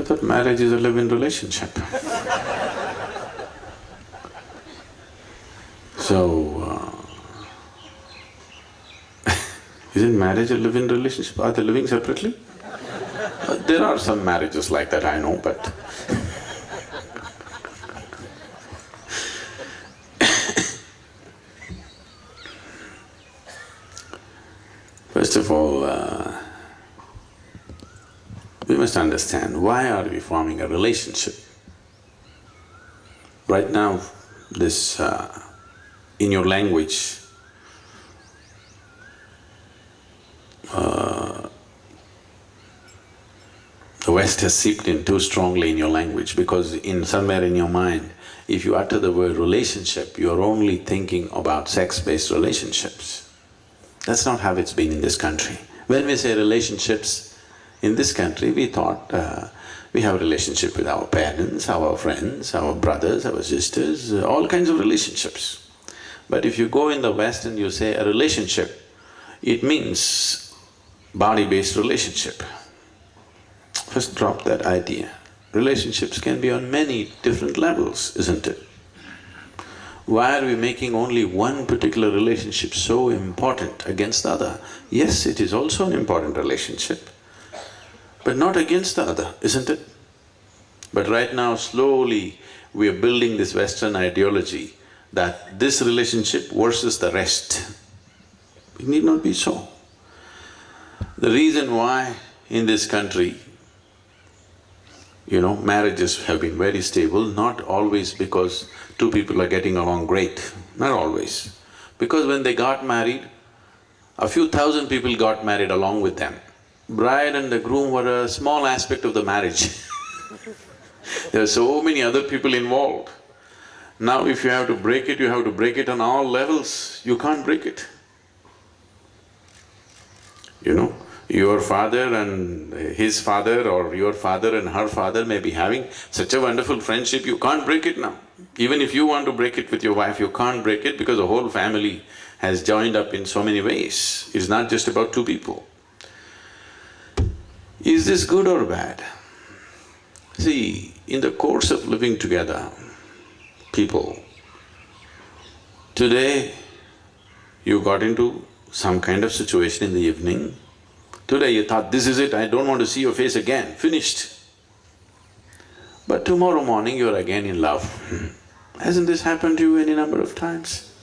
I thought marriage is a live-in relationship. So, isn't marriage a live-in relationship? Are they living separately? There are some marriages like that, I know, but first of all, we must understand why are we forming a relationship. Right now, this in your language, the West has seeped in too strongly in your language, because somewhere in your mind, if you utter the word relationship, you're only thinking about sex-based relationships. That's not how it's been in this country. When we say relationships in this country, we thought we have a relationship with our parents, our friends, our brothers, our sisters, all kinds of relationships. But if you go in the West and you say a relationship, it means body-based relationship. First drop that idea. Relationships can be on many different levels, isn't it? Why are we making only one particular relationship so important against the other? Yes, it is also an important relationship, but not against the other, isn't it? But right now, slowly, we are building this Western ideology that this relationship versus the rest. It need not be so. The reason why in this country, marriages have been very stable, not always because two people are getting along great, not always. Because when they got married, a few thousand people got married along with them. Bride and the groom were a small aspect of the marriage. There are so many other people involved. Now if you have to break it, you have to break it on all levels, you can't break it. Your father and his father, or your father and her father may be having such a wonderful friendship, you can't break it now. Even if you want to break it with your wife, you can't break it because the whole family has joined up in so many ways. It's not just about two people. Is this good or bad? See, in the course of living together, people, today you got into some kind of situation in the evening, today you thought, this is it, I don't want to see your face again, finished. But tomorrow morning you're again in love. Hasn't this happened to you any number of times?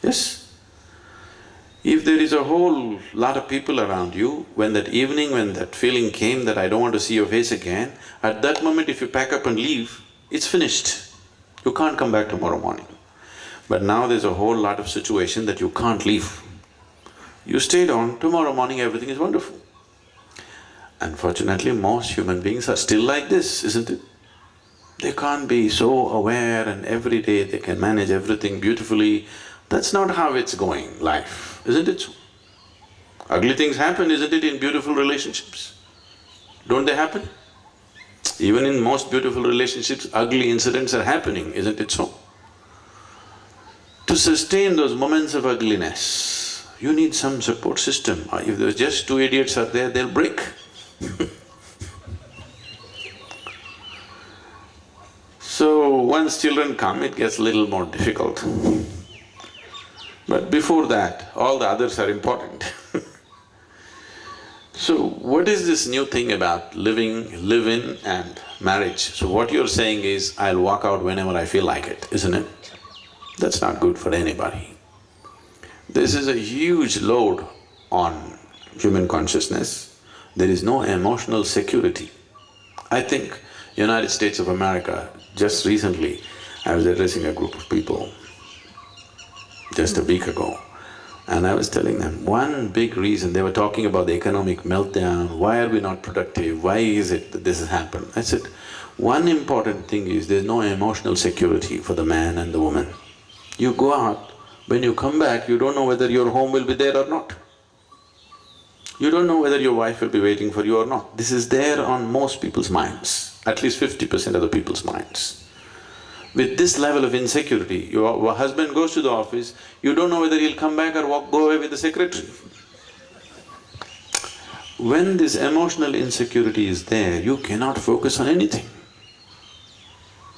Yes? If there is a whole lot of people around you, when that evening, when that feeling came that I don't want to see your face again, at that moment if you pack up and leave, it's finished. You can't come back tomorrow morning. But now there's a whole lot of situation that you can't leave. You stayed on, tomorrow morning everything is wonderful. Unfortunately, most human beings are still like this, isn't it? They can't be so aware and every day they can manage everything beautifully. That's not how it's going, life, isn't it so? Ugly things happen, isn't it, in beautiful relationships? Don't they happen? Even in most beautiful relationships, ugly incidents are happening, isn't it so? To sustain those moments of ugliness, you need some support system. If there's just two idiots out there, they'll break. So, once children come, it gets a little more difficult. But before that, all the others are important. So, what is this new thing about live-in and marriage? So what you're saying is, I'll walk out whenever I feel like it, isn't it? That's not good for anybody. This is a huge load on human consciousness. There is no emotional security. I think United States of America, just recently, I was addressing a group of people just a week ago, and I was telling them, one big reason, they were talking about the economic meltdown, why are we not productive, why is it that this has happened? I said, one important thing is there's no emotional security for the man and the woman. You go out, when you come back, you don't know whether your home will be there or not. You don't know whether your wife will be waiting for you or not. This is there on most people's minds, at least 50% of the people's minds. With this level of insecurity, your husband goes to the office, you don't know whether he'll come back or go away with the secretary. When this emotional insecurity is there, you cannot focus on anything.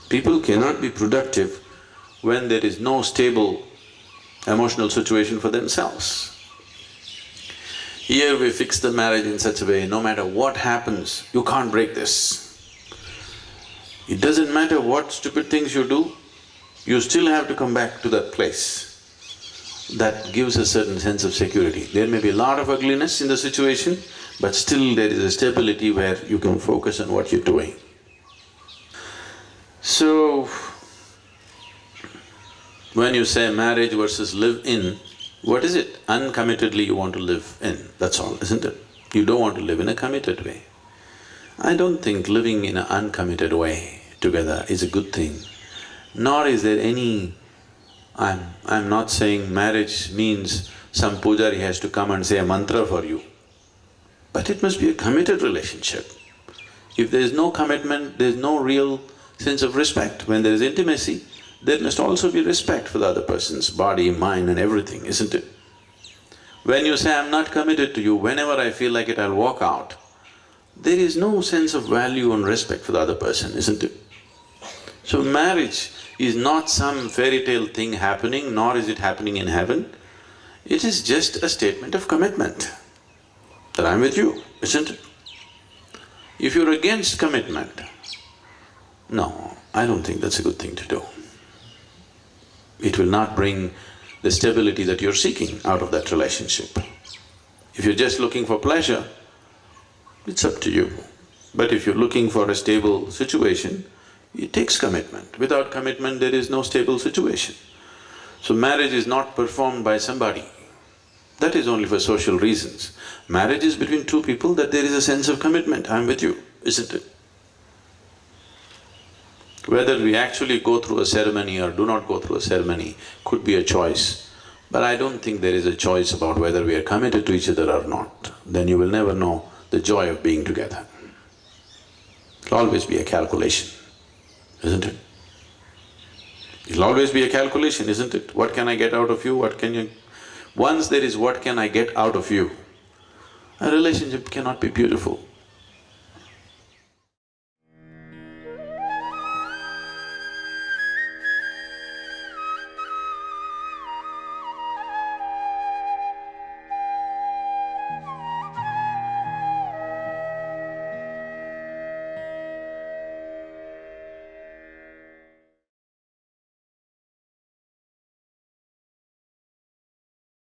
People cannot be productive when there is no stable emotional situation for themselves. Here we fix the marriage in such a way, no matter what happens, you can't break this. It doesn't matter what stupid things you do, you still have to come back to that place. That gives a certain sense of security. There may be a lot of ugliness in the situation, but still there is a stability where you can focus on what you're doing. So, when you say marriage versus live-in, what is it? Uncommittedly you want to live in, that's all, isn't it? You don't want to live in a committed way. I don't think living in an uncommitted way together is a good thing, nor is there any… I'm not saying marriage means some pujari has to come and say a mantra for you, but it must be a committed relationship. If there is no commitment, there is no real sense of respect. When there is intimacy, there must also be respect for the other person's body, mind and everything, isn't it? When you say, I'm not committed to you, whenever I feel like it, I'll walk out, there is no sense of value and respect for the other person, isn't it? So marriage is not some fairy tale thing happening, nor is it happening in heaven. It is just a statement of commitment, that I'm with you, isn't it? If you're against commitment, no, I don't think that's a good thing to do. It will not bring the stability that you're seeking out of that relationship. If you're just looking for pleasure, it's up to you. But if you're looking for a stable situation, it takes commitment. Without commitment, there is no stable situation. So marriage is not performed by somebody. That is only for social reasons. Marriage is between two people that there is a sense of commitment, I'm with you, isn't it? Whether we actually go through a ceremony or do not go through a ceremony could be a choice, but I don't think there is a choice about whether we are committed to each other or not. Then you will never know the joy of being together. It'll always be a calculation, isn't it? It'll always be a calculation, isn't it? What can I get out of you, what can you… Once there is what can I get out of you, a relationship cannot be beautiful.